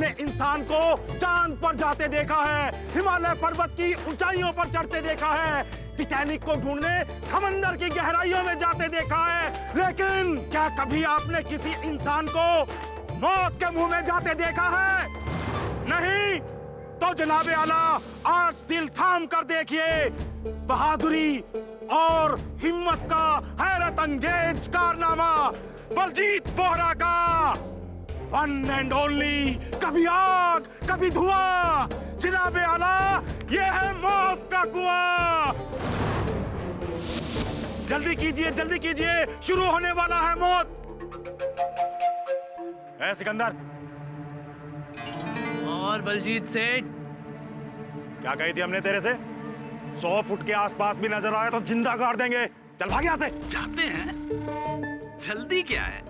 आपने इंसान को चांद पर जाते देखा है, हिमालय पर्वत की ऊंचाइयों पर चढ़ते देखा है, टाइटैनिक को ढूंढने समंदर की गहराइयों में जाते देखा है, लेकिन क्या कभी आपने किसी इंसान को मौत के मुंह में जाते देखा है? नहीं। तो जनाबे आला, आज दिल थाम कर देखिए बहादुरी और हिम्मत का हैरत अंगेज कारनामा बलजीत बोहरा का। वन एंड ओनली, कभी आग कभी धुआं। जनाबे आला, ये है मौत का कुआं। जल्दी कीजिए, शुरू होने वाला है मौत। ए सिकंदर। और बलजीत सेठ, क्या कही थी हमने तेरे से? 100 फुट के आसपास भी नजर आए तो जिंदा गाड़ देंगे। चल भाग यहाँ से। चाहते हैं, जल्दी क्या है,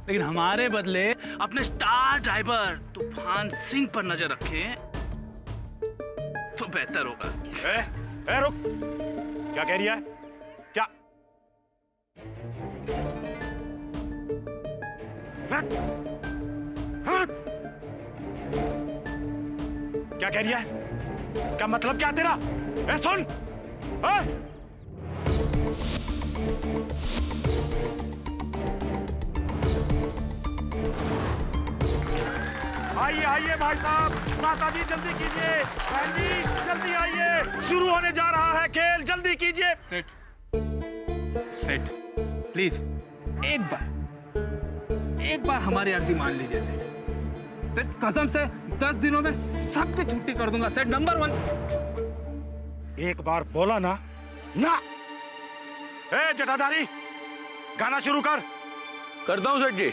लेकिन हमारे बदले अपने स्टार ड्राइवर तूफान सिंह पर नजर रखें तो बेहतर होगा। ए रुक, क्या कह रही है? क्या क्या कह रही है? क्या मतलब क्या तेरा? सुन, आइए भाई साहब, माता जी जल्दी कीजिए, बहन जी जल्दी आइए, शुरू होने जा रहा है खेल, जल्दी कीजिए। सेठ प्लीज एक बार हमारी अर्जी मान लीजिए सेठ। कसम से 10 दिनों में सबकी छुट्टी कर दूंगा सेठ, नंबर 1। एक बार बोला ना। ए जटाधारी, गाना शुरू कर। करता हूं सेठ जी।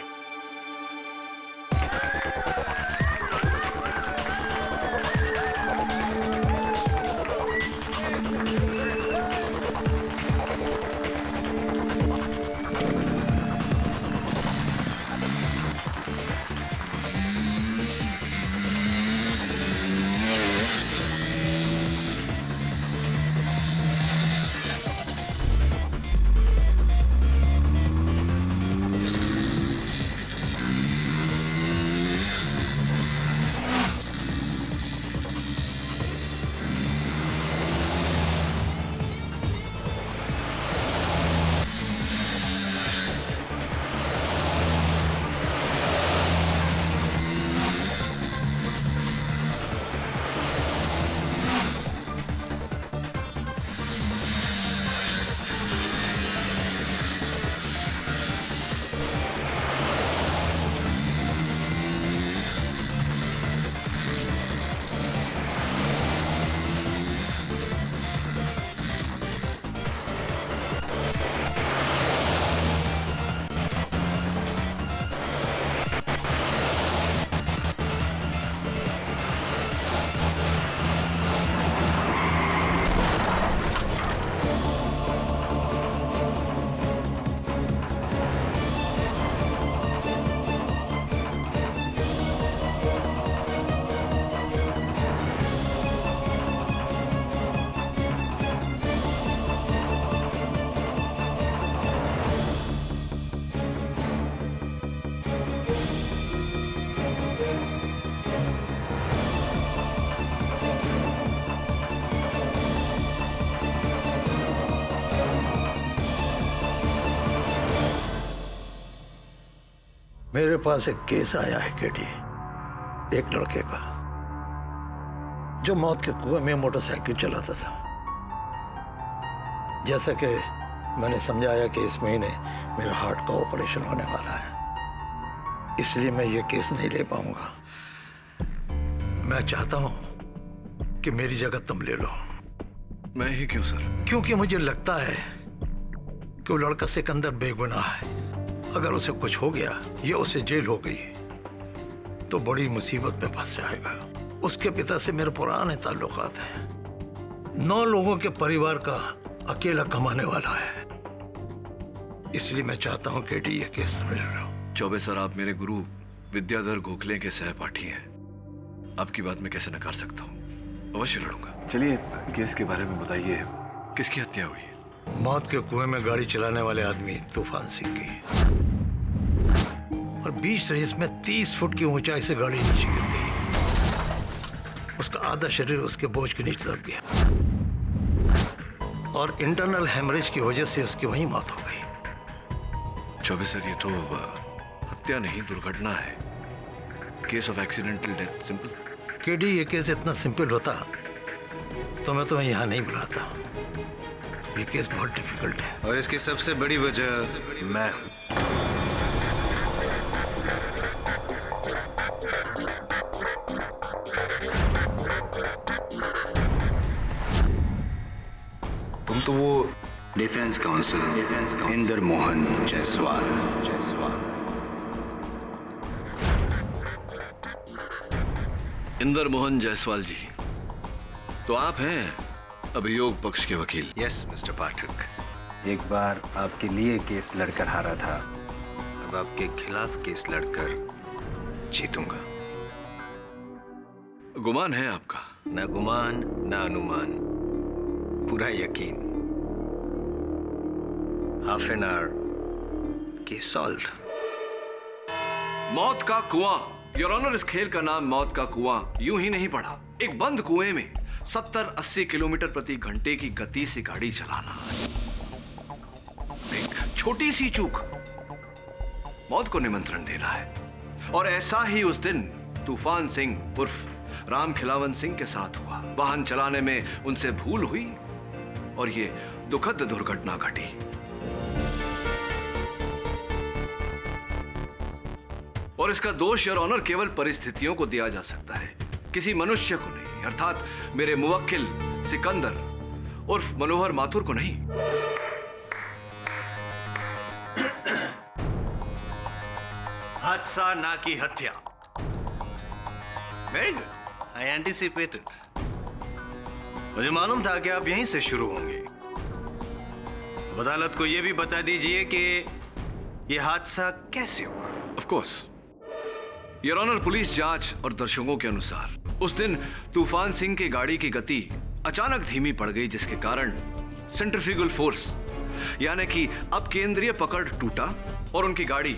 मेरे पास एक केस आया है केटी, एक लड़के का जो मौत के कुएं में मोटरसाइकिल चलाता था। जैसा कि मैंने समझाया कि इस महीने मेरा हार्ट का ऑपरेशन होने वाला है, इसलिए मैं ये केस नहीं ले पाऊंगा। मैं चाहता हूं कि मेरी जगह तुम ले लो। मैं ही क्यों सर? क्योंकि मुझे लगता है कि वो लड़का सिकंदर बेगुनाह है। अगर उसे कुछ हो गया या उसे जेल हो गई तो बड़ी मुसीबत में फंस जाएगा। उसके पिता से मेरे पुराने ताल्लुकात हैं। 9 लोगों के परिवार का अकेला कमाने वाला है। इसलिए मैं चाहता हूं कि ये केस समझ लो। चौबे सर, आप मेरे गुरु विद्याधर गोखले के सहपाठी हैं। आपकी बात मैं कैसे नकार सकता हूँ? अवश्य लड़ूंगा। चलिए केस के बारे में बताइए, किसकी हत्या हुई है? मौत के कुएं में गाड़ी चलाने वाले आदमी तूफान सिंह की। और बीच रेस में 30 फुट की ऊंचाई से गाड़ी नीचे गिर गई। उसका आधा शरीर उसके बोझ के नीचे दब गया और इंटरनल हेमरेज की वजह से उसकी वहीं मौत हो गई। चौबे सर, ये तो हत्या नहीं, दुर्घटना है। Case of accidental death, simple. KD, ये केस इतना सिंपल होता तो मैं तुम्हें यहाँ नहीं बुलाता। ये केस बहुत डिफिकल्ट है और इसकी सबसे बड़ी वजह मैं हूं। तुम तो वो डिफेंस काउंसिल इंदर मोहन जायसवाल। इंदर मोहन जायसवाल जी, तो आप हैं अभियोग पक्ष के वकील? यस मिस्टर पाठक, एक बार आपके लिए केस लड़कर हारा था, अब आपके खिलाफ केस लड़कर जीतूंगा। गुमान है आपका? ना गुमान ना अनुमान, पूरा यकीन। Half an hour case solve. मौत का कुआं, योर ऑनर, इस खेल का नाम मौत का कुआं यूं ही नहीं पड़ा। एक बंद कुएं में 70-80 किलोमीटर प्रति घंटे की गति से गाड़ी चलाना, एक छोटी सी चूक मौत को निमंत्रण देना है। और ऐसा ही उस दिन तूफान सिंह उर्फ राम खिलावन सिंह के साथ हुआ। वाहन चलाने में उनसे भूल हुई और ये दुखद दुर्घटना घटी। और इसका दोष योर ऑनर केवल परिस्थितियों को दिया जा सकता है, किसी मनुष्य को नहीं, अर्थात मेरे मुवक्किल सिकंदर उर्फ मनोहर माथुर को नहीं। हादसा ना की हत्या। वेरी गुड, आई एंटिसिपेटेड। मुझे मालूम था कि आप यहीं से शुरू होंगे। अदालत को यह भी बता दीजिए कि यह हादसा कैसे हुआ। Of course your honour, police जांच और दर्शकों के अनुसार उस दिन तूफान सिंह की गाड़ी की गति अचानक धीमी पड़ गई, जिसके कारण सेंट्रीफ्यूगल फोर्स यानी कि अब केंद्रीय पकड़ टूटा और उनकी गाड़ी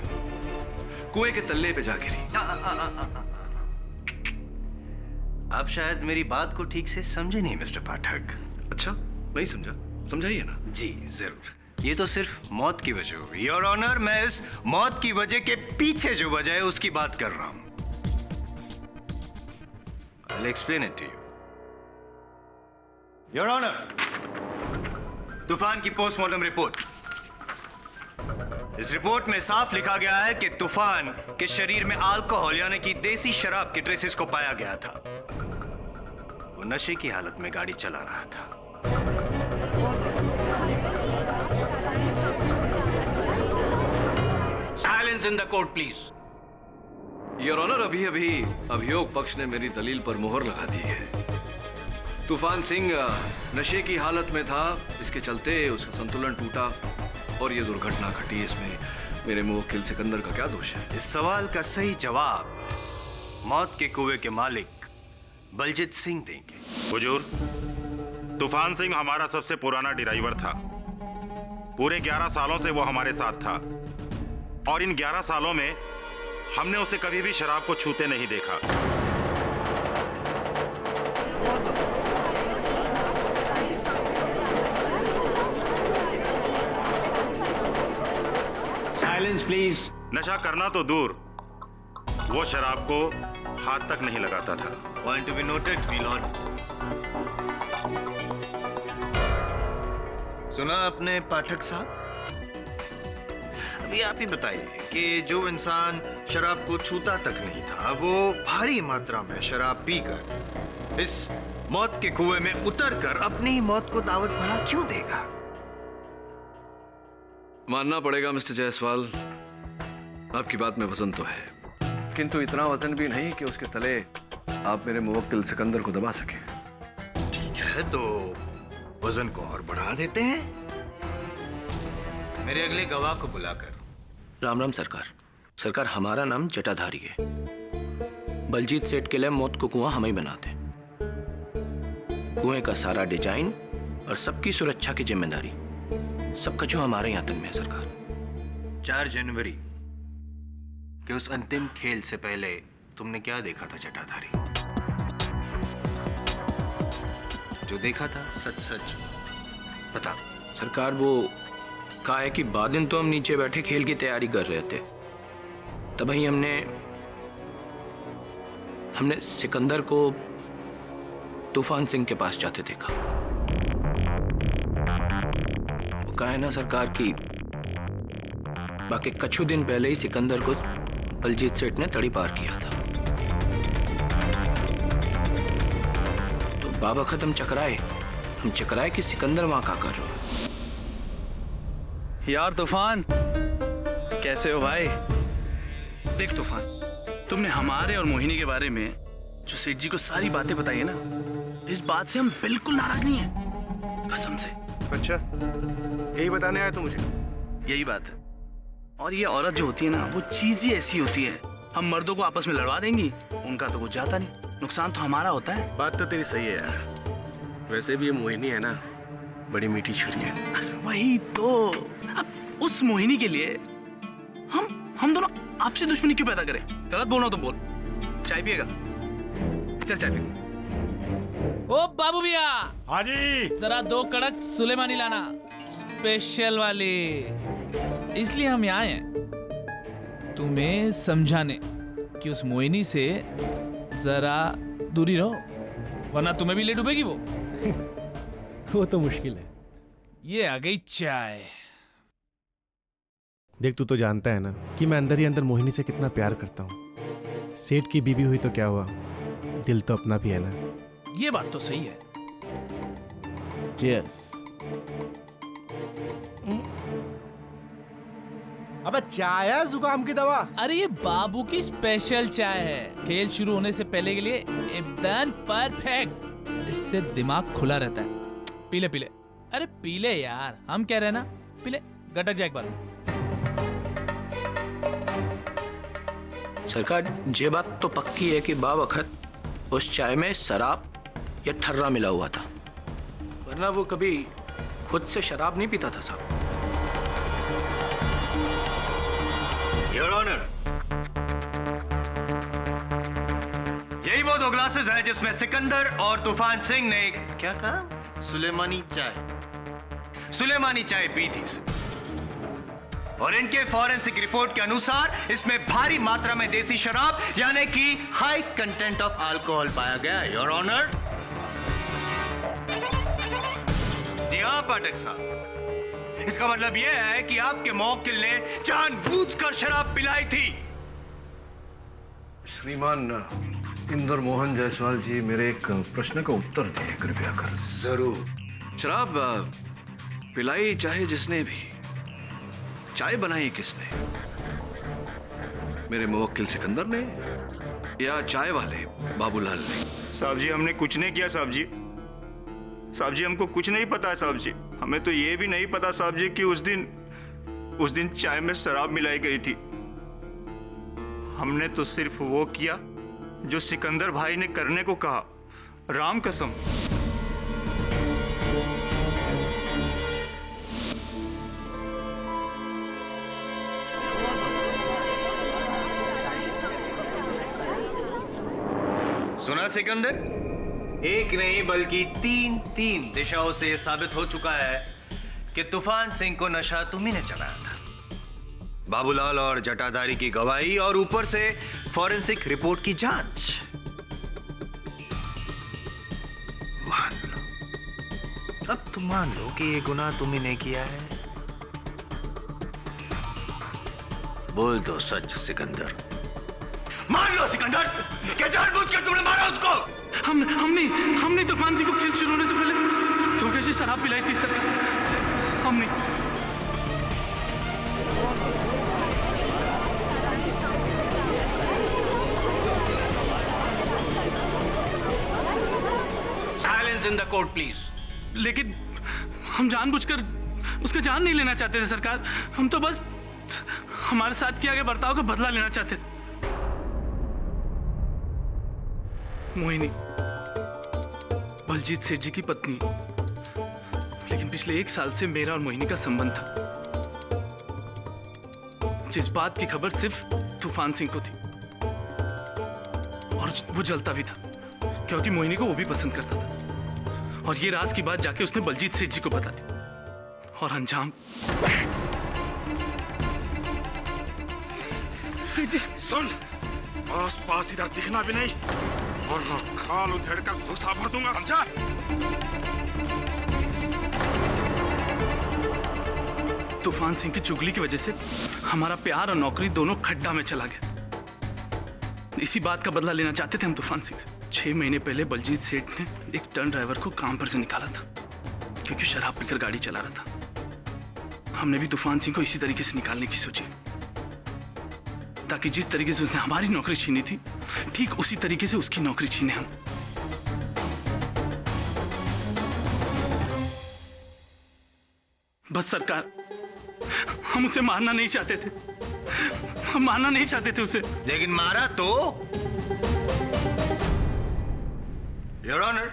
कुएं के तल्ले पे जा गिरी। आप शायद मेरी बात को ठीक से समझे नहीं मिस्टर पाठक। अच्छा, नहीं समझा, समझाइए ना। जी जरूर। ये तो सिर्फ मौत की वजह होगी योर ऑनर। मैं इस मौत की वजह के पीछे जो वजह है उसकी बात कर रहा हूं। I'll explain it to you. Your honour, तूफान की पोस्टमार्टम रिपोर्ट। इस रिपोर्ट में साफ लिखा गया है कि तूफान के शरीर में अल्कोहल यानी कि देसी शराब के ट्रेसेस को पाया गया था। वो नशे की हालत में गाड़ी चला रहा था। Silence in the court please. Your honour, अभी अभी अभियोग पक्ष ने मेरी दलील पर मुहर लगा दी है। तूफान सिंह नशे की हालत में था, इसके चलते उसका संतुलन टूटा और ये दुर्घटना घटी। इसमें मेरे मुवक्किल सिकंदर का क्या दोष है? इस सवाल का सही जवाब मौत के कुएं के मालिक बलजीत सिंह देंगे। हुजूर, तूफान सिंह हमारा सबसे पुराना ड्राइवर था। पूरे 11 सालों से वो हमारे साथ था और इन 11 सालों में हमने उसे कभी भी शराब को छूते नहीं देखा। Silence please. नशा करना तो दूर, वो शराब को हाथ तक नहीं लगाता था। Point to be noted me Lord. सुना आपने पाठक साहब? अभी आप ही बताइए कि जो इंसान शराब को छूता तक नहीं था, वो भारी मात्रा में शराब पीकर इस मौत के कुएं में उतरकर अपनी ही मौत को दावत भला क्यों देगा? मानना पड़ेगा मिस्टर जायसवाल, आपकी बात में वजन तो है, किंतु इतना वजन भी नहीं कि उसके तले आप मेरे मुवक्किल सिकंदर को दबा सके। ठीक है, तो वजन को और बढ़ा देते हैं। मेरे अगले गवाह को बुलाकर। राम राम सरकार। सरकार, हमारा नाम जटाधारी है। बलजीत सेठ के लिए मौत को कुआं हम ही बनाते हैं। कुएं का सारा डिजाइन और सबकी सुरक्षा की जिम्मेदारी सबका जो हमारे यहाँ तक में है सरकार। 4 जनवरी कि उस अंतिम खेल से पहले तुमने क्या देखा था जटाधारी? जो देखा था सच सच बता। सरकार, वो काहे कि बादिन तो हम नीचे बैठे खेल की तैयारी कर रहे थे, तभी हमने सिकंदर को तूफान सिंह के पास जाते देखा। वो कहा है ना सरकार की बाकी कुछ दिन पहले ही सिकंदर को बलजीत सेठ ने तड़ी पार किया था। तो बाबखत हम चकराए कि सिकंदर वहां क्या कर रहा है। यार तूफान, कैसे हो भाई? देख तूफान, तुमने हमारे और मोहिनी के बारे में जो सेठ जी को सारी बातें बताई है ना, इस बात से हम बिल्कुल नाराज नहीं है, कसम से। अच्छा, यही बताने आया तू मुझे? यही बात है। और ये औरत जो होती है ना, वो चीज ही ऐसी होती है, हम मर्दों को आपस में लड़वा देंगी, उनका तो कुछ जाता नहीं, नुकसान तो हमारा होता है। बात तो तेरी सही है यार, वैसे भी ये मोहिनी है ना, बड़ी मीठी छुरी है। वही तो, अब उस मोहिनी के लिए हम दोनों आपसी दुश्मनी क्यों पैदा करें? गलत बोलना तो बोल। चाय पिएगा? चल चाय पिएगा। ओ बाबू भैया, हाँ जी। जरा 2 कड़क सुलेमानी लाना, स्पेशल वाली। इसलिए हम यहाँ हैं तुम्हें समझाने कि उस मोहिनी से जरा दूरी रहो, वरना तुम्हें भी ले डूबेगी वो। वो तो मुश्किल है। ये आ गई चाय। देख, तू तो जानता है ना कि मैं अंदर ही अंदर मोहिनी से कितना प्यार करता हूँ। सेठ की बीवी हुई तो क्या हुआ, दिल तो अपना भी है ना। ये बात तो सही है। चीयर्स। अबे चाय है, जुकाम की दवा। अरे ये बाबू की स्पेशल चाय है, खेल शुरू होने से पहले के लिए एकदम परफेक्ट। इससे दिमाग खुला रहता है। पीले पीले, अरे पीले यार, हम कह रहे हैं ना, पीले। गटक जा एक बार। सरकार, ये बात तो पक्की है कि बावखत उस चाय में शराब या ठर्रा मिला हुआ था, वरना वो कभी खुद से शराब नहीं पीता था साहब। योर ऑनर, यही वो 2 ग्लासेस है जिसमें सिकंदर और तूफान सिंह ने क्या कहा? सुलेमानी चाय पी थी। और इनके फॉरेंसिक रिपोर्ट के अनुसार इसमें भारी मात्रा में देसी शराब यानी कि हाई कंटेंट ऑफ अल्कोहल पाया गया है, योर ऑनर। जी हाँ पाठक साहब, इसका मतलब यह है कि आपके मौकिल ने जानबूझकर शराब पिलाई थी। श्रीमान इंदर मोहन जायसवाल जी, मेरे एक प्रश्न का उत्तर दें कृपया कर। जरूर। शराब पिलाई चाहे जिसने भी, चाय बनाई किसने? मेरे मुवक्किल सिकंदर ने या चाय वाले बाबूलाल ने? साहब जी, हमने कुछ नहीं किया साहब जी। साहब जी, हमको कुछ नहीं पता है साहब जी। हमें तो ये भी नहीं पता साहब जी कि उस दिन चाय में शराब मिलाई गई थी। हमने तो सिर्फ वो किया जो सिकंदर भाई ने करने को कहा, राम कसम। सुना सिकंदर, एक नहीं बल्कि तीन दिशाओं से यह साबित हो चुका है कि तूफान सिंह को नशा तुम्ही ने चलाया था। बाबूलाल और जटाधारी की गवाही और ऊपर से फॉरेंसिक रिपोर्ट की जांच। मान लो, अब तुम मान लो कि ये गुनाह तुम्ही ने किया है। बोल दो सच सिकंदर। मान लो सिकंदर, क्या जानबूझकर तुमने मारा उसको? हमने तूफान सिंह को खेल शुरू होने से पहले धोखे से शराब पिलाई थी सर। हमने। Silence in the court please. लेकिन हम जानबूझकर उसका जान नहीं लेना चाहते थे सरकार। हम तो बस हमारे साथ किया गया बर्ताव का बदला लेना चाहते थे। मोहिनी बलजीत सेठ जी की पत्नी, लेकिन पिछले 1 साल से मेरा और मोहिनी का संबंध था, मुझे इस बात की खबर सिर्फ तूफान सिंह को थी, और वो जलता भी था क्योंकि मोहिनी को वो भी पसंद करता था। और ये राज की बात जाके उसने बलजीत सेठ जी को बता दी, और अंजाम। सुन, आस पास इधर दिखना भी नहीं, वरना खाल उधेड़ कर भूसा भर दूंगा, समझा? तूफान सिंह की चुगली की वजह से हमारा प्यार और नौकरी दोनों खड्डा में चला गया। इसी बात का बदला लेना चाहते थे हम तूफान सिंह से। 6 महीने पहले बलजीत सेठ ने एक टर्न ड्राइवर को काम पर से निकाला था क्योंकि शराब पीकर गाड़ी चला रहा था। हमने भी तूफान सिंह को इसी तरीके से निकालने की सोची, ताकि जिस तरीके से उसने हमारी नौकरी छीनी थी, ठीक उसी तरीके से उसकी नौकरी छीने हम। बस सरकार, हम उसे मारना नहीं चाहते थे, हम मारना नहीं चाहते थे उसे। लेकिन मारा तो। योर ऑनर,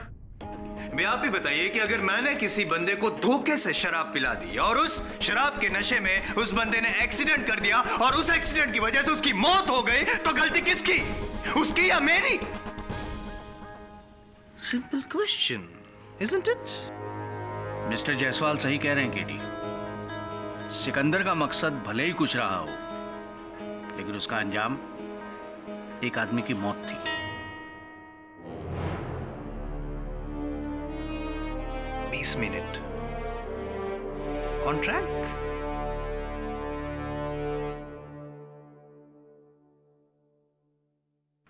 मैं आप ही बताइए कि अगर मैंने किसी बंदे को धोखे से शराब पिला दी और उस शराब के नशे में उस बंदे ने एक्सीडेंट कर दिया और उस एक्सीडेंट की वजह से उसकी मौत हो गई, तो गलती किसकी, उसकी या मेरी? Simple question, isn't it? Mister Jaiswal सही कह रहे हैं केडी। सिकंदर का मकसद भले ही कुछ रहा हो, लेकिन उसका अंजाम एक आदमी की मौत थी। 20 minute on track.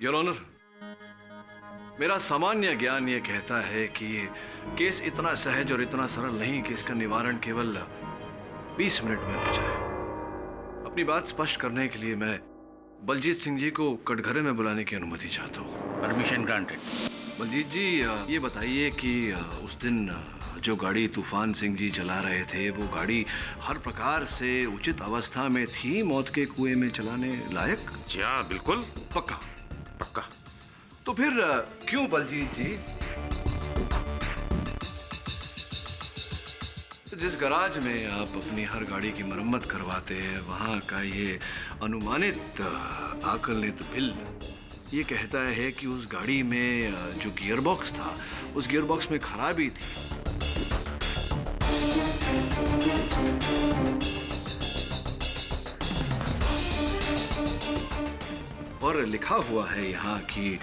Your honour, मेरा सामान्य ज्ञान यह कहता है कि ये केस इतना सहज और इतना सरल नहीं कि इसका निवारण केवल 20 मिनट में हो जाए। अपनी बात स्पष्ट करने के लिए मैं बलजीत सिंह जी को कटघरे में बुलाने की अनुमति चाहता हूँ। Permission granted. बलजीत जी, ये बताइए कि उस दिन जो गाड़ी तूफान सिंह जी चला रहे थे, वो गाड़ी हर प्रकार से उचित अवस्था में थी, मौत के कुएं में चलाने लायक? जी हाँ, बिल्कुल। पक्का? पक्का। तो फिर क्यों बलजीत जी जिस गराज में आप अपनी हर गाड़ी की मरम्मत करवाते हैं, वहां का ये अनुमानित आकलित बिल ये कहता है कि उस गाड़ी में जो गियरबॉक्स था, उस गियरबॉक्स में खराबी थी। और लिखा हुआ है यहाँ कि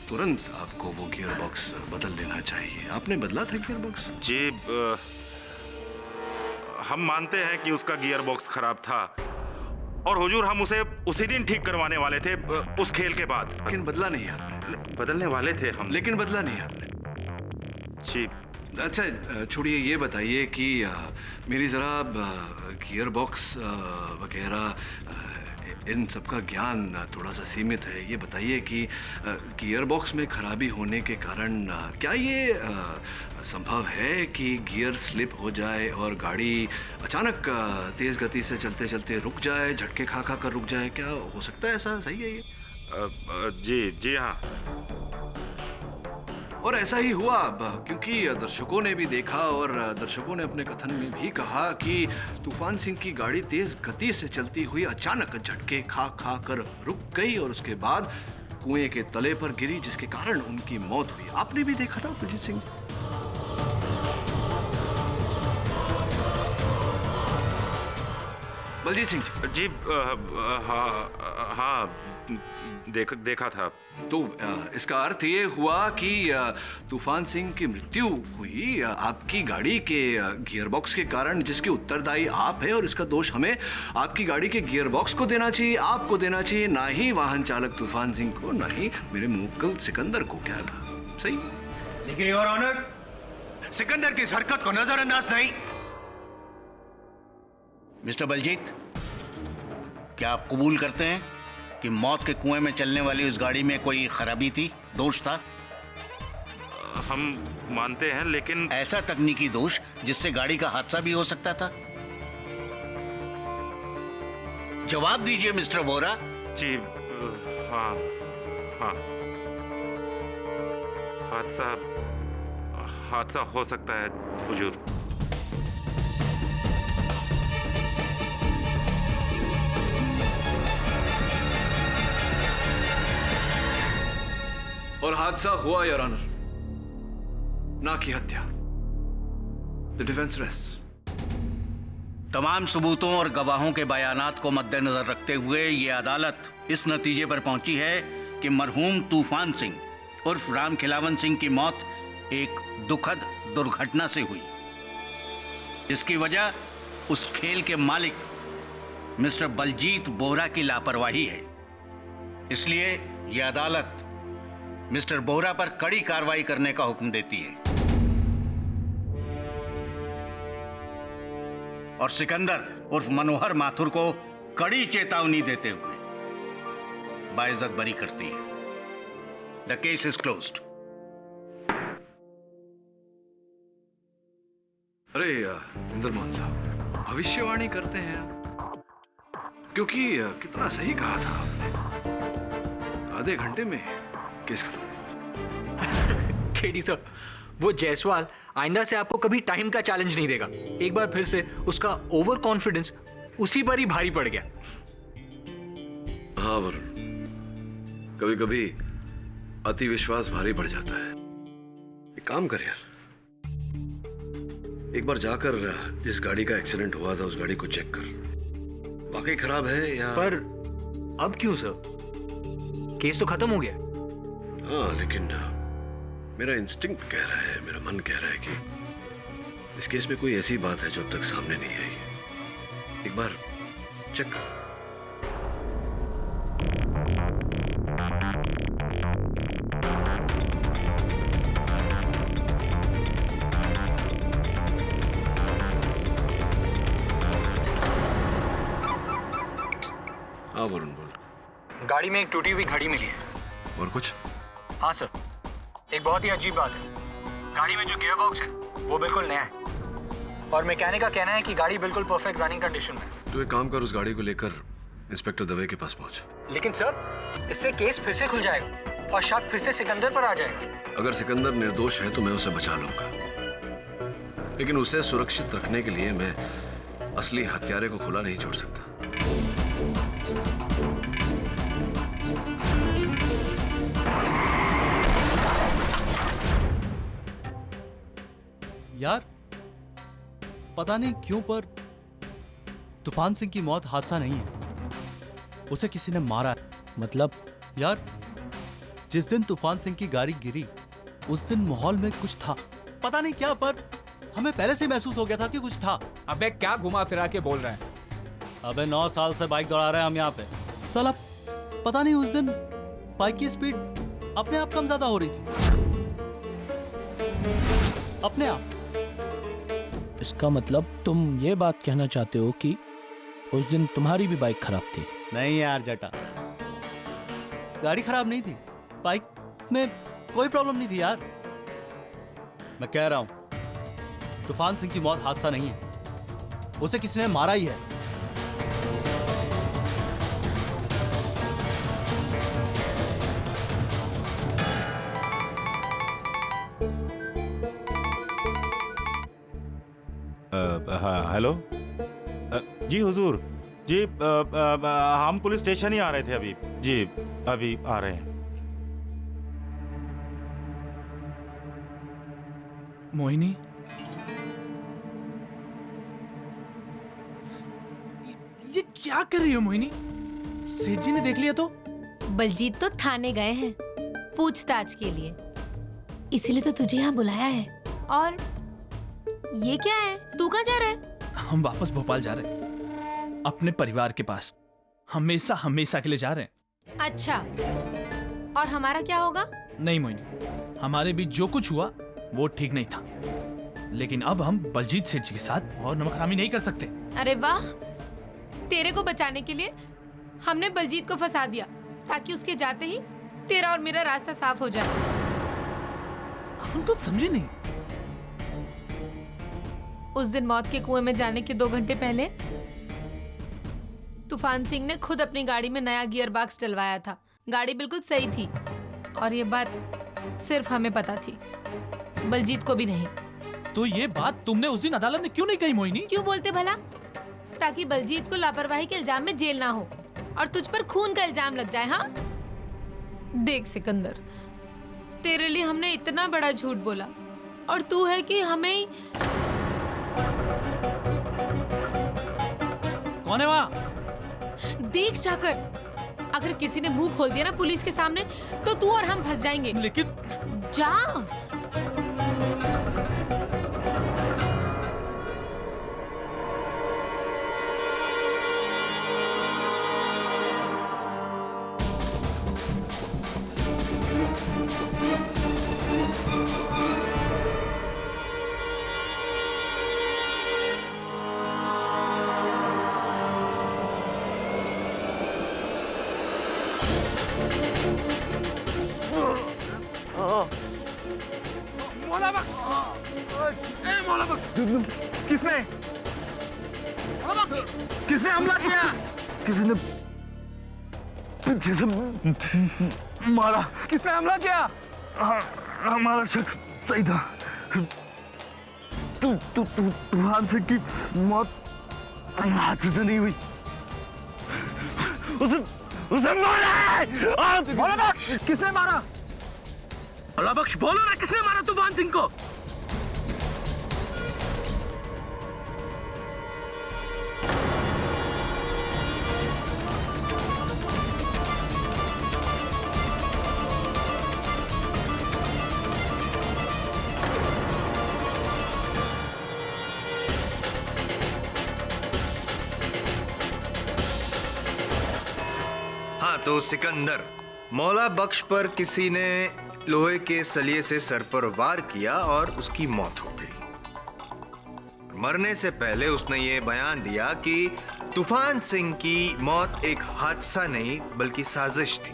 तुरंत आपको वो गियरबॉक्स बदल लेना चाहिए। आपने बदला था गियरबॉक्स? जी, हम मानते हैं कि उसका गियर बॉक्स खराब था और हुजूर हम उसे उसी दिन ठीक करवाने वाले थे, उस खेल के बाद। लेकिन बदला नहीं आपने? बदलने वाले थे हम, लेकिन बदला नहीं आपने। जी। अच्छा छोड़िए, ये बताइए कि मेरी ज़रा गियर बॉक्स वगैरह इन सब का ज्ञान थोड़ा सा सीमित है। ये बताइए कि गियर बॉक्स में खराबी होने के कारण क्या ये संभव है कि गियर स्लिप हो जाए और गाड़ी अचानक तेज़ गति से चलते चलते रुक जाए, झटके खा खा कर रुक जाए? क्या हो सकता है ऐसा? सही है ये? जी हाँ। और ऐसा ही हुआ क्योंकि दर्शकों ने भी देखा और दर्शकों ने अपने कथन में भी कहा कि तूफान सिंह की गाड़ी तेज गति से चलती हुई अचानक झटके खा खा कर रुक गई और उसके बाद कुएं के तले पर गिरी, जिसके कारण उनकी मौत हुई। आपने भी देखा था बलजीत सिंह? बलजीत सिंह जी, हाँ, देखा था। तो इसका अर्थ ये हुआ कि तूफान सिंह की मृत्यु हुई आपकी गाड़ी के गियरबॉक्स के कारण, जिसके उत्तरदायी आप हैं, और इसका दोष हमें आपकी गाड़ी के गियरबॉक्स को देना चाहिए, आपको देना चाहिए, ना ही वाहन चालक तूफान सिंह को, ना ही मेरे मुवक्किल सिकंदर को। क्या सही? लेकिन योर ऑनर, सिकंदर की इस हरकत को नजरअंदाज नहीं। मिस्टर बलजीत, क्या आप कबूल करते हैं कि मौत के कुएं में चलने वाली उस गाड़ी में कोई खराबी थी, दोष था? हम मानते हैं, लेकिन ऐसा तकनीकी दोष जिससे गाड़ी का हादसा भी हो सकता था। जवाब दीजिए मिस्टर वोरा। जी हाँ, हाँ, हादसा हो सकता है हुजूर। और हादसा हुआ योर ऑनर, ना की हत्या। The defence rest. तमाम सबूतों और गवाहों के बयानात को मद्देनजर रखते हुए ये अदालत इस नतीजे पर पहुंची है कि मरहूम तूफान सिंह उर्फ राम खिलावन सिंह की मौत एक दुखद दुर्घटना से हुई। इसकी वजह उस खेल के मालिक मिस्टर बलजीत बोहरा की लापरवाही है। इसलिए यह अदालत मिस्टर बोहरा पर कड़ी कार्रवाई करने का हुक्म देती है और सिकंदर उर्फ मनोहर माथुर को कड़ी चेतावनी देते हुए बाइज्जत बरी करती है। The case is closed. अरे इंद्रमोहन साहब, भविष्यवाणी करते हैं क्योंकि कितना सही कहा था आपने। आधे घंटे में केस खत्म। केडी सर, वो जायसवाल आइंदा से आपको कभी टाइम का चैलेंज नहीं देगा। एक बार फिर से उसका ओवर कॉन्फिडेंस उसी पर ही भारी पड़ गया। हाँ वरुण, कभी कभी अति विश्वास भारी पड़ जाता है। एक काम कर यार, एक बार जाकर जिस गाड़ी का एक्सीडेंट हुआ था उस गाड़ी को चेक कर, वाकई खराब है या। पर अब क्यों सर, केस तो खत्म हो गया। हाँ लेकिन मेरा इंस्टिंक्ट कह रहा है, मेरा मन कह रहा है कि इस केस में कोई ऐसी बात है जो अब तक सामने नहीं आई। एक बार चेक कर। हाँ वरुण बोल। गाड़ी में एक टूटी हुई घड़ी मिली है। और कुछ? हाँ सर, एक बहुत ही अजीब बात है। गाड़ी में जो गियर बॉक्स है वो बिल्कुल नया है और मैकेनिक का कहना है कि गाड़ी बिल्कुल परफेक्ट रनिंग कंडीशन में है। तो एक काम कर, उस गाड़ी को लेकर इंस्पेक्टर दवे के पास पहुंच। लेकिन सर, इससे केस फिर से खुल जाएगा और शक फिर से सिकंदर पर आ जाएगा। अगर सिकंदर निर्दोष है तो मैं उसे बचा लूंगा, लेकिन उसे सुरक्षित रखने के लिए मैं असली हत्यारे को खुला नहीं छोड़ सकता। यार पता नहीं क्यों पर तूफान सिंह की मौत हादसा नहीं है, उसे किसी ने मारा है। मतलब? यार जिस दिन तूफान सिंह की गाड़ी गिरी उस दिन माहौल में कुछ था, पता नहीं क्या, पर हमें पहले से महसूस हो गया था कि कुछ था। अबे क्या घुमा फिरा के बोल रहे हैं? अबे 9 साल से बाइक दौड़ा रहे हैं हम यहाँ पे। साला पता नहीं उस दिन बाइक की स्पीड अपने आप कम ज्यादा हो रही थी, अपने आप। इसका मतलब तुम ये बात कहना चाहते हो कि उस दिन तुम्हारी भी बाइक खराब थी? नहीं यार जटा, गाड़ी खराब नहीं थी, बाइक में कोई प्रॉब्लम नहीं थी यार। मैं कह रहा हूं तूफान सिंह की मौत हादसा नहीं है, उसे किसी ने मारा ही है। हेलो जी हुजूर जी, हम पुलिस स्टेशन ही आ रहे थे अभी जी, अभी आ रहे हैं। मोहिनी, ये क्या कर रही हो मोहिनी? सेठ जी ने देख लिया तो? बलजीत तो थाने गए हैं पूछताछ के लिए, इसीलिए तो तुझे यहाँ बुलाया है। और ये क्या है, तू कहाँ जा रहा है? हम वापस भोपाल जा रहे हैं, अपने परिवार के पास, हमेशा हमेशा के लिए जा रहे हैं। अच्छा, और हमारा क्या होगा? नहीं मोहिनी, हमारे बीच जो कुछ हुआ वो ठीक नहीं था, लेकिन अब हम बलजीत सेठ जी के साथ और नमकरामी नहीं कर सकते। अरे वाह, तेरे को बचाने के लिए हमने बलजीत को फंसा दिया ताकि उसके जाते ही तेरा और मेरा रास्ता साफ हो जाए। हम कुछ समझे नहीं। उस दिन मौत के कुएं में जाने के 2 घंटे पहले तूफान सिंह ने खुद अपनी गाड़ी में नया गियर बॉक्स डलवाया था। गाड़ी बिल्कुल सही थी और ये बात सिर्फ हमें पता थी, बलजीत को भी नहीं। तो ये बात तुमने उस दिन अदालत में क्यों नहीं कही मोहिनी? क्यों बोलते भला? ताकि बलजीत को लापरवाही के इल्जाम में जेल ना हो और तुझ पर खून का इल्जाम लग जाए। हाँ देख सिकंदर, तेरे लिए हमने इतना बड़ा झूठ बोला और तू है कि हमें ही... कौन है वहाँ? देख जाकर, अगर किसी ने मुंह खोल दिया ना पुलिस के सामने तो तू और हम फंस जाएंगे। लेकिन जा। किसने हमला किया? किसी ने पीछे से मारा। किसने हमला किया? हमारा शख्स सही था। तूफान सिंह की मौत हाथ से नहीं हुई, उसे मारा है। मौला बख्श, किसने मारा? मौला बख्श बोलो ना, किसने मारा तूफान सिंह को? हाँ तो सिकंदर, मौला बख्श पर किसी ने लोहे के सलिए से सर पर वार किया और उसकी मौत हो गई। मरने से पहले उसने ये बयान दिया कि तूफान सिंह की मौत एक हादसा नहीं बल्कि साजिश थी।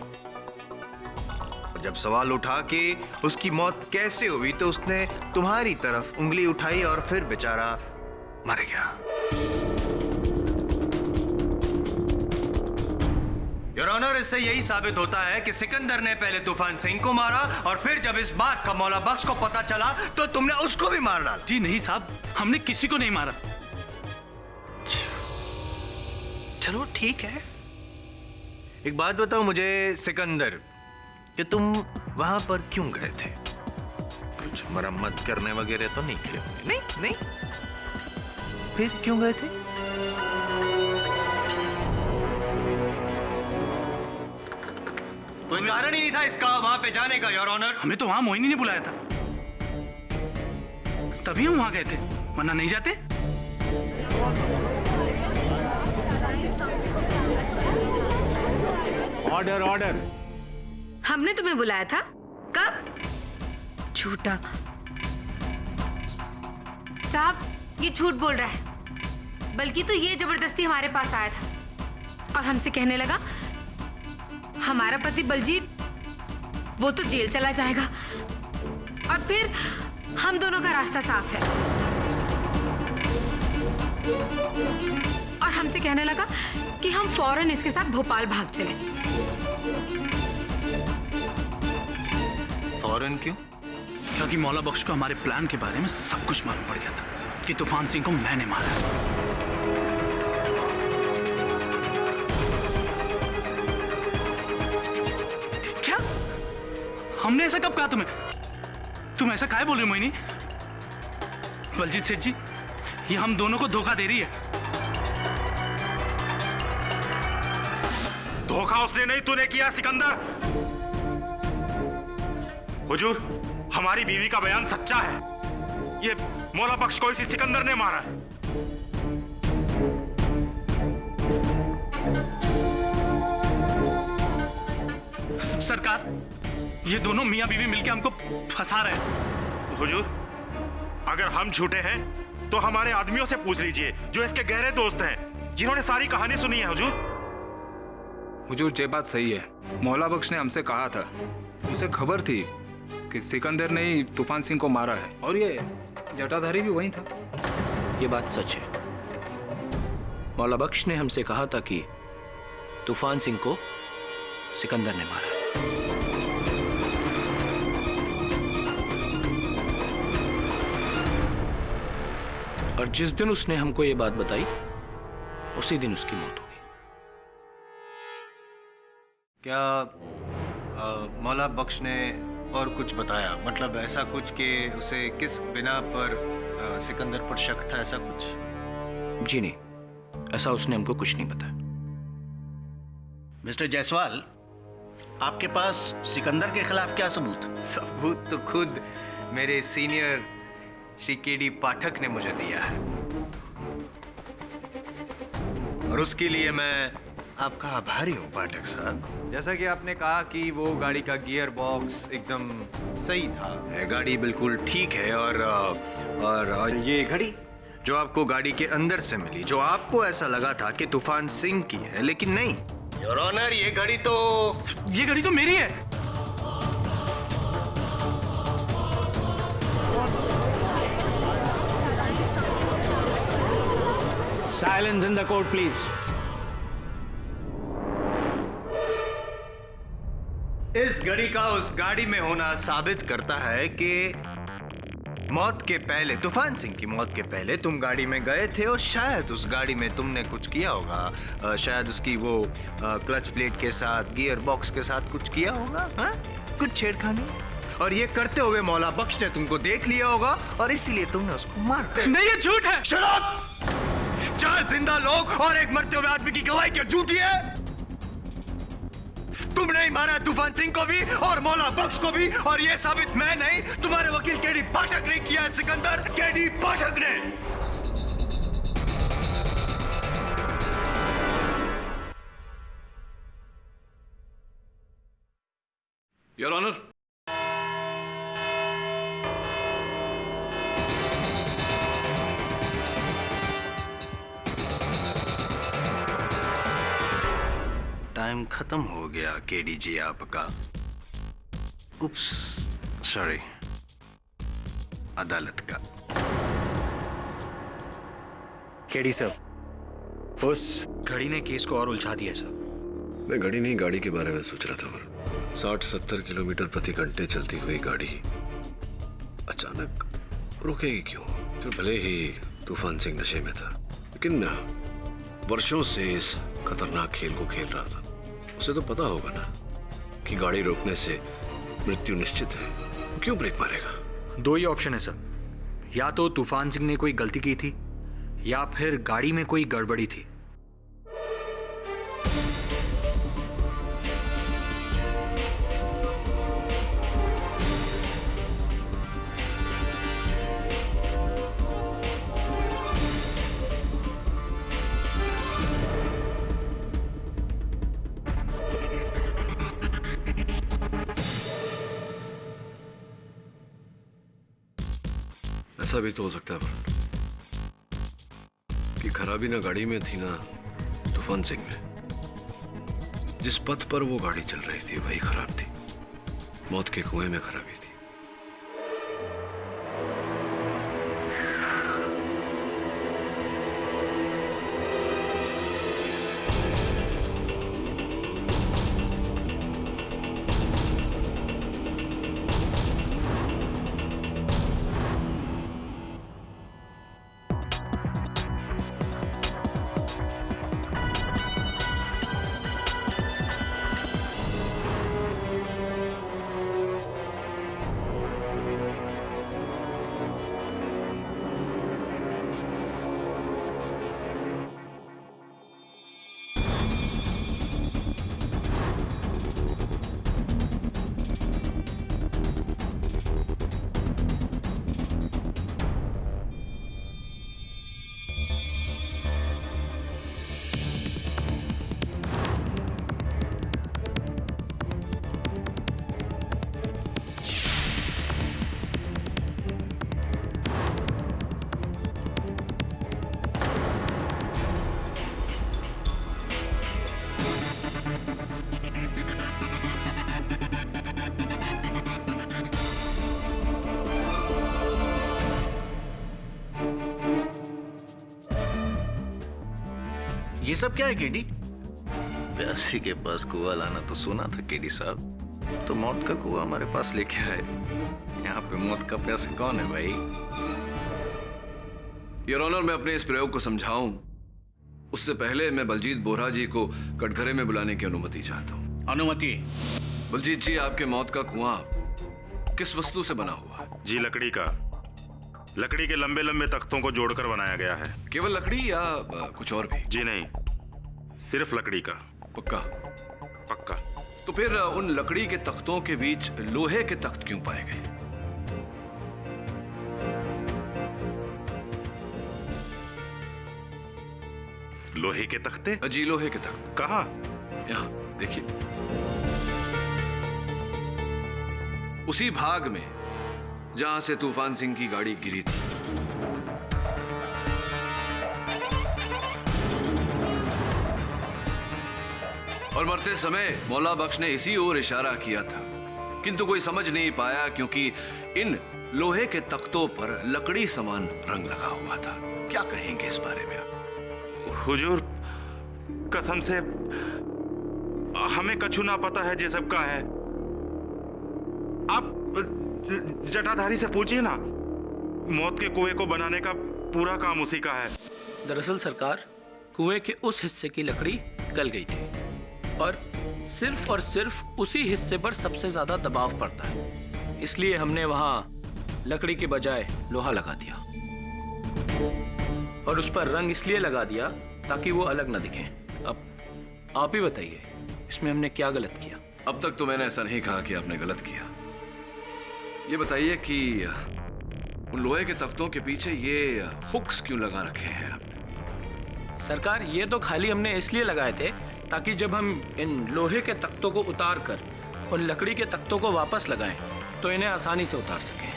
जब सवाल उठा कि उसकी मौत कैसे हुई तो उसने तुम्हारी तरफ उंगली उठाई और फिर बेचारा मर गया। योर ऑनर, इससे यही साबित होता है कि सिकंदर ने पहले तूफान सिंह को मारा और फिर जब इस बात का मौला बख्श को पता चला तो तुमने उसको भी मार डाला। जी नहीं साहब, हमने किसी को नहीं मारा। चलो ठीक है, एक बात बताओ मुझे सिकंदर, कि तुम वहां पर क्यों गए थे? कुछ मरम्मत करने वगैरह तो नहीं किए? नहीं नहीं, फिर क्यों गए थे? कोई कारण ही नहीं था इसका वहां पे जाने का, योर ऑनर। हमें तो वहां मोहिनी ने बुलाया था, तभी हम वहां गए थे, वरना नहीं जाते। Order order. हमने तुम्हें बुलाया था? कब? झूठा। साहब, ये झूठ बोल रहा है, बल्कि तो ये जबरदस्ती हमारे पास आया था और हमसे कहने लगा हमारा पति बलजीत वो तो जेल चला जाएगा और फिर हम दोनों का रास्ता साफ है। और हमसे कहने लगा कि हम फौरन इसके साथ भोपाल भाग चलें। फौरन क्यों? क्योंकि मौला बख्श को हमारे प्लान के बारे में सब कुछ मालूम पड़ गया था कि तूफान सिंह को मैंने मारा। क्या? हमने ऐसा कब कहा तुम्हें? तुम ऐसा काहे बोल रहे हो मोहिनी? बलजीत सेठ जी, ये हम दोनों को धोखा दे रही है। धोखा उसने नहीं, तूने किया सिकंदर। हुजूर, हमारी बीवी का बयान सच्चा है। ये मौला बख्श को इसी सिकंदर ने मारा है। सरकार, ये दोनों मियां बीवी मिलकर हमको फंसा रहे हैं। हुजूर, अगर हम झूठे हैं तो हमारे आदमियों से पूछ लीजिए जो इसके गहरे दोस्त हैं, जिन्होंने सारी कहानी सुनी है। हुजूर, ये बात सही है। मौला बख्श ने हमसे कहा था, उसे खबर थी कि सिकंदर ने ही तूफान सिंह को मारा है और ये जटाधारी भी वही था। ये बात सच है। मौला बख्श ने हमसे कहा था कि तूफान सिंह को सिकंदर ने मारा है। और जिस दिन उसने हमको ये बात बताई उसी दिन उसकी मौत हो गई। क्या मौला बख्श ने और कुछ बताया? मतलब ऐसा कुछ कि उसे किस बिना पर सिकंदर पर शक था, ऐसा कुछ? जी नहीं, ऐसा उसने हमको कुछ नहीं बताया। मिस्टर जायसवाल, आपके पास सिकंदर के खिलाफ क्या सबूत है? सबूत तो खुद मेरे सीनियर श्री केडी पाठक ने मुझे दिया है, और उसके लिए मैं आपका आभारी हूं पाठक साहब। जैसा कि आपने कहा कि वो गाड़ी का गियर बॉक्स एकदम सही था, गाड़ी बिल्कुल ठीक है, और ये घड़ी जो आपको गाड़ी के अंदर से मिली, जो आपको ऐसा लगा था कि तूफान सिंह की है, लेकिन नहीं योर ऑनर, ये घड़ी तो मेरी है। Silence in the court please. इस घड़ी का उस गाड़ी में होना साबित करता है कि मौत के पहले, तूफान सिंह की मौत के पहले तुम गाड़ी में गए थे, और शायद उस गाड़ी में तुमने कुछ किया होगा, शायद उसकी वो क्लच प्लेट के साथ, गियर बॉक्स के साथ कुछ किया होगा, हा? कुछ छेड़खानी, और ये करते हुए मौला बख्श ने तुमको देख लिया होगा, और इसीलिए तुमने उसको मारा। नहीं, ये झूठ है। शराब! 4 जिंदा लोग और एक मरते हुए आदमी की गवाही क्या झूठी है? तुमने ही मारा तूफान सिंह को भी और मौला बख्श को भी, और ये साबित मैं नहीं, तुम्हारे वकील केडी पाठक ने किया है सिकंदर, केडी पाठक ने। योर ऑनर, टाइम खत्म हो गया केडी जी आपका। उप्स, सॉरी, अदालत का। केडी साहब, उस घड़ी ने केस को और उलझा दिया सर। मैं घड़ी नहीं, गाड़ी के बारे में सोच रहा था। और 60-70 किलोमीटर प्रति घंटे चलती हुई गाड़ी अचानक रुकेगी क्यों? फिर भले ही तूफान सिंह नशे में था, लेकिन वर्षों से इस खतरनाक खेल को खेल रहा था। उसे तो पता होगा ना कि गाड़ी रोकने से मृत्यु निश्चित है, वो क्यों ब्रेक मारेगा? 2 ही ऑप्शन है सर, या तो तूफान सिंह ने कोई गलती की थी, या फिर गाड़ी में कोई गड़बड़ी थी। ऐसा भी तो हो सकता है कि खराबी ना गाड़ी में थी ना तूफान सिंह में। जिस पथ पर वो गाड़ी चल रही थी वही खराब थी, मौत के कुएं में खराबी थी। ये सब क्या है केडी? प्यासी के पास कुआं लाना तो सुना था केडी साहब, तो मौत का कुआं हमारे पास लेके आए। यहाँ पे मौत का प्यासा कौन है भाई? योर ऑनर, मैं अपने इस प्रयोग को समझाऊं उससे पहले मैं बलजीत बोहरा जी को कटघरे में बुलाने की अनुमति चाहता हूं। अनुमति? बलजीत जी, आपके मौत का कुआं किस वस्तु से बना हुआ है? जी लकड़ी का। लकड़ी के लंबे लंबे तख्तों को जोड़कर बनाया गया है। केवल लकड़ी या कुछ और भी? जी नहीं, सिर्फ लकड़ी का। पक्का? पक्का। तो फिर उन लकड़ी के तख्तों के बीच लोहे के तख्त क्यों पाए गए? लोहे के तख्ते? जी लोहे के तख्त। कहाँ? यहाँ देखिए, उसी भाग में जहां से तूफान सिंह की गाड़ी गिरी थी। और मरते समय मौला बख्श ने इसी ओर इशारा किया था, किंतु कोई समझ नहीं पाया क्योंकि इन लोहे के तख्तों पर लकड़ी समान रंग लगा हुआ था। क्या कहेंगे इस बारे में आप? हुजूर, कसम से हमें कछु ना पता है जे सब का है। आप जटाधारी से पूछिए ना, मौत के कुएं को बनाने का पूरा काम उसी का है। दरअसल सरकार, कुएं के उस हिस्से की लकड़ी गल गई थी और सिर्फ उसी हिस्से पर सबसे ज्यादा दबाव पड़ता है, इसलिए हमने वहां लकड़ी के बजाय लोहा लगा दिया और उस पर रंग इसलिए लगा दिया ताकि वो अलग न दिखे। अब आप ही बताइए, इसमें हमने क्या गलत किया? अब तक तो मैंने ऐसा नहीं कहा कि आपने गलत किया। ये बताइए कि उन लोहे के तख्तों के पीछे ये हुक्स क्यों लगा रखे हैं आपने? सरकार, ये तो खाली हमने इसलिए लगाए थे ताकि जब हम इन लोहे के तख्तों को उतार कर उन लकड़ी के तख्तों को वापस लगाएं तो इन्हें आसानी से उतार सकें,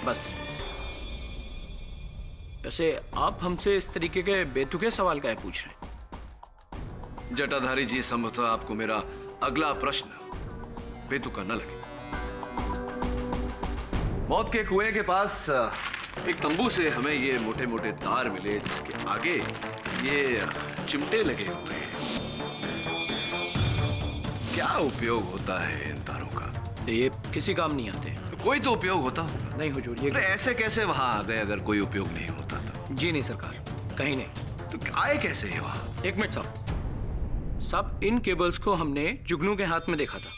बस। वैसे आप हमसे इस तरीके के बेतुके सवाल काहे पूछ रहे हैं? जटाधारी जी, संभवतः आपको मेरा अगला प्रश्न बेतुका न लगे। मौत के कुएं के पास एक तंबू से हमें ये मोटे मोटे तार मिले जिसके आगे ये चिमटे लगे हुए हैं। क्या उपयोग होता है इन तारों का? ये किसी काम नहीं आते। तो कोई तो उपयोग होता होगा। नहीं हुजूर, ये ऐसे कैसे वहां आ गए अगर कोई उपयोग नहीं होता तो? जी नहीं सरकार, कहीं नहीं। तो आए कैसे ये वहां? एक मिनट साहब, इन केबल्स को हमने जुगनू के हाथ में देखा था।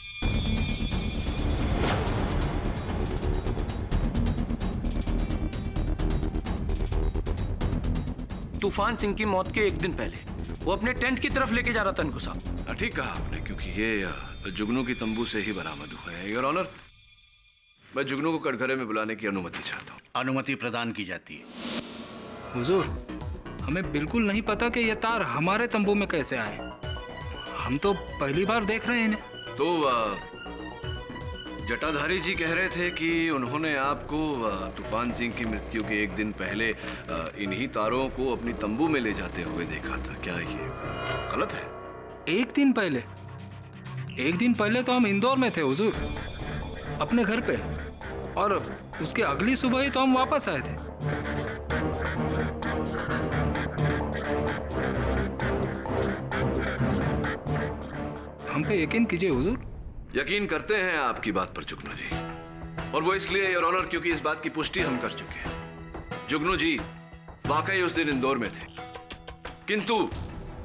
तूफान सिंह की मौत के एक दिन पहले वो अपने टेंट की तरफ लेके जा रहा था इनको साहब। ठीक कहा आपने, क्योंकि ये जुगनू की तंबू से ही बरामद हुए हैं। योर ऑनर, मैं जुगनू को कटघरे में बुलाने की अनुमति चाहता हूँ। अनुमति प्रदान की जाती है। हुजूर, हमें बिल्कुल नहीं पता कि ये तार हमारे तंबू में कैसे आए। हम तो पहली बार देख रहे हैं इन्हें। तो जटाधारी जी कह रहे थे कि उन्होंने आपको तूफान सिंह की मृत्यु के एक दिन पहले इन्हीं तारों को अपनी तंबू में ले जाते हुए देखा था। क्या ये गलत है? एक दिन पहले? एक दिन पहले तो हम इंदौर में थे हुजूर, अपने घर पे, और उसके अगली सुबह ही तो हम वापस आए थे। हम पे यकीन कीजिए हुजूर। यकीन करते हैं आपकी बात पर जुगनू जी, और वो इसलिए योर ऑनर क्योंकि इस बात की पुष्टि हम कर चुके हैं। जुगनू जी वाकई उस दिन इंदौर में थे, किंतु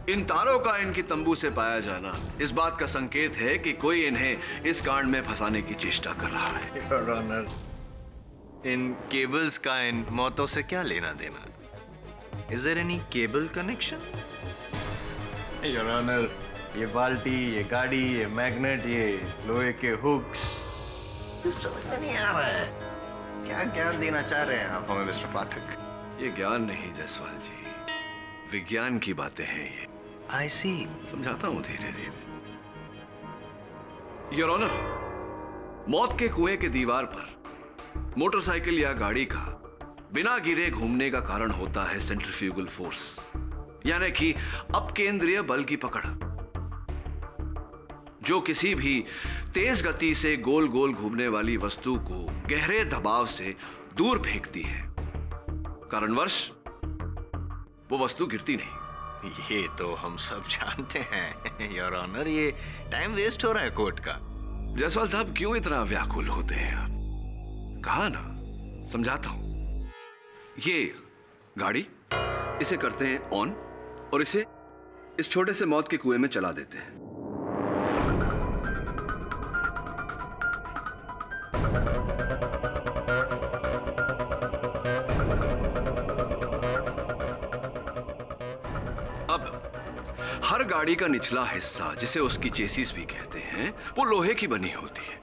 इन तारों का इनकी तंबू से पाया जाना इस बात का संकेत है कि कोई इन्हें इस कांड में फंसाने की चेष्टा कर रहा है। योर ऑनर, इन केबल्स का इन मौतों से क्या लेना देना? Is there any cable connection? Your honour, ये बाल्टी, ये गाड़ी, ये मैग्नेट, ये लोहे के हुक्स, समझ में नहीं आ रहा है। क्या ज्ञान देना चाह रहे हैं आप हमें मिस्टर पाठक? ये ज्ञान नहीं जायसवाल जी, विज्ञान की बातें हैं ये। आई सी, समझाता हूं धीरे धीरे। योर ऑनर, मौत के कुएं के दीवार पर मोटरसाइकिल या गाड़ी का बिना गिरे घूमने का कारण होता है सेंट्रीफ्यूगल फोर्स, यानी कि अपकेंद्रीय बल की पकड़, जो किसी भी तेज गति से गोल गोल घूमने वाली वस्तु को गहरे दबाव से दूर फेंकती है। कारणवश वो वस्तु गिरती नहीं। ये तो हम सब जानते हैं योर ऑनर, ये टाइम वेस्ट हो रहा है कोर्ट का। जायसवाल साहब क्यों इतना व्याकुल होते हैं आप? कहा ना, समझाता हूं। ये गाड़ी, इसे करते हैं ऑन और इसे इस छोटे से मौत के कुएं में चला देते हैं। हर गाड़ी का निचला हिस्सा, जिसे उसकी चेसिस भी कहते हैं, वो लोहे की बनी होती है।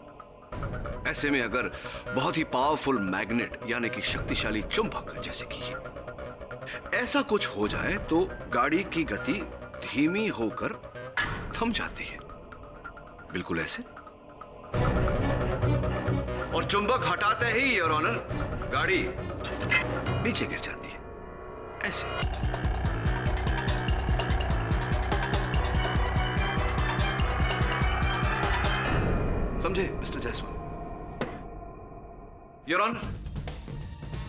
ऐसे में अगर बहुत ही पावरफुल मैग्नेट यानी कि शक्तिशाली चुंबक, जैसे कि ये, ऐसा कुछ हो जाए तो गाड़ी की गति धीमी होकर थम जाती है, बिल्कुल ऐसे। और चुंबक हटाते ही योर ऑनर गाड़ी नीचे गिर जाती है, ऐसे। समझे मिस्टर जायसवाल? योर ऑनर,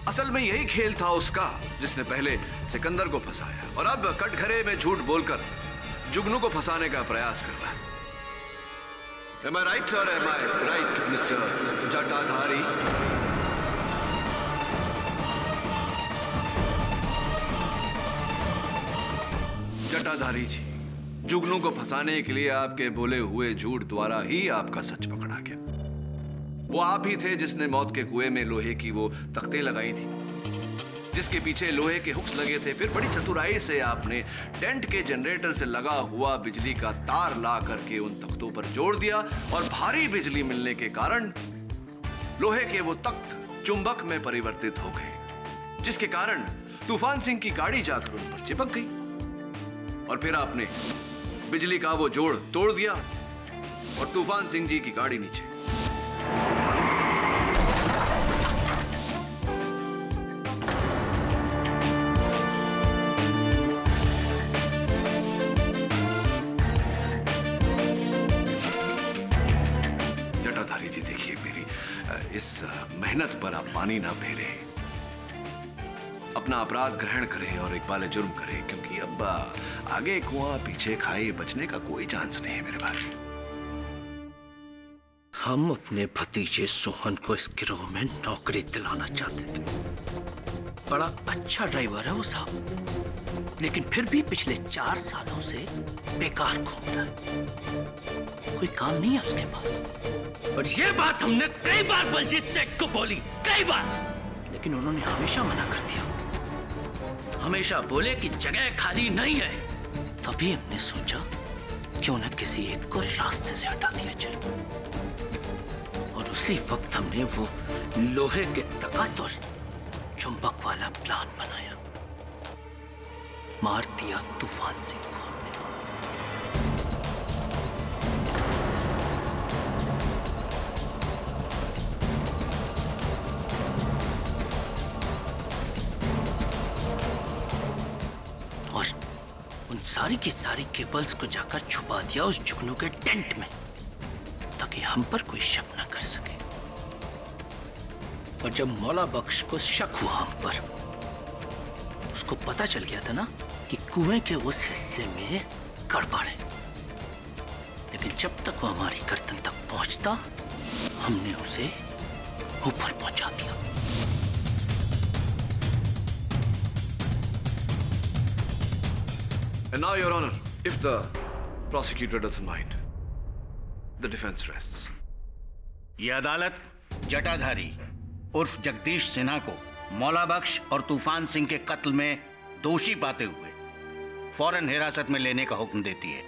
असल में यही खेल था उसका जिसने पहले सिकंदर को फंसाया और अब कटघरे में झूठ बोलकर जुगनू को फंसाने का प्रयास कर रहा है। Am I right or am I right, Mr. जटाधारी? जटाधारी जी, जुगनू को फंसाने के लिए आपके बोले हुए झूठ द्वारा ही आपका सच पकड़ा गया। वो आप ही थे जिसने मौत के कुएं में लोहे की वो तख्ते लगाई थी, जिसके पीछे लोहे के हुक्स लगे थे। फिर बड़ी चतुराई से आपने टेंट के जनरेटर से लगा हुआ बिजली का तार ला करके उन तख्तों पर जोड़ दिया और भारी बिजली मिलने के कारण लोहे के वो तख्त चुंबक में परिवर्तित हो गए, जिसके कारण तूफान सिंह की गाड़ी जाकर उन पर चिपक गई। और फिर आपने बिजली का वो जोड़ तोड़ दिया और तूफान सिंह जी की गाड़ी नीचे। जटाधारी जी, देखिए मेरी इस मेहनत पर आप पानी ना फेरे, अपना अपराध ग्रहण करें और इकबाल जुर्म करें, क्योंकि अब आगे कुआं पीछे खाई बचने का कोई चांस नहीं है मेरे भाई। हम अपने भतीजे सोहन को इस गिरोह में नौकरी दिलाना चाहते थे। बड़ा अच्छा ड्राइवर है वो साहब, लेकिन फिर भी पिछले 4 सालों से बेकार घूम रहा है, कोई काम नहीं है उसके पास। और ये बात हमने कई बार बलजीत सेठ को बोली, कई बार, लेकिन उन्होंने हमेशा मना कर दिया। हमेशा बोले कि जगह खाली नहीं है। तभी हमने सोचा क्यों न किसी एक को रास्ते से हटा दिया जाए, और उसी वक्त हमने वो लोहे के तख्त और चुंबक वाला प्लान बनाया। मार दिया तूफान सिंह को। और उन सारी की सारी केबल्स को जाकर छुपा दिया उस जुगनू के टेंट में, ताकि हम पर कोई शक न कर सके। और जब मौला बख्श को शक हुआ हम पर, उसको पता चल गया था ना कि कुएं के उस हिस्से में गड़बड़ है, लेकिन जब तक वो हमारी गर्दन तक पहुंचता, हमने उसे ऊपर पहुंचा दिया। And now, Your Honor, if the prosecutor doesn't mind, the defense rests. ये अदालत जटाधारी उर्फ जगदीश सिन्हा को मौला बख्श और तूफान सिंह के कत्ल में दोषी पाते हुए फौरन हिरासत में लेने का हुक्म देती है,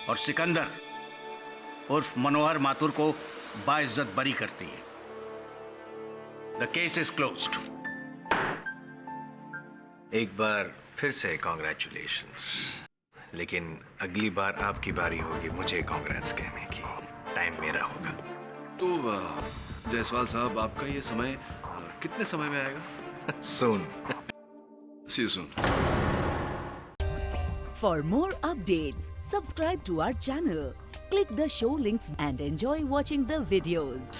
और सिकंदर उर्फ मनोहर माथुर को बाइज्जत बरी करती है। The case is closed. एक बार फिर से कॉन्ग्रेचुलेशंस, लेकिन अगली बार आपकी बारी होगी मुझे कॉन्ग्रेट्स कहने की। टाइम मेरा होगा। तो जायसवाल साहब, आपका ये समय कितने समय में आएगा? Soon. See you soon. For more updates, subscribe to our channel, click the show links and enjoy watching the videos.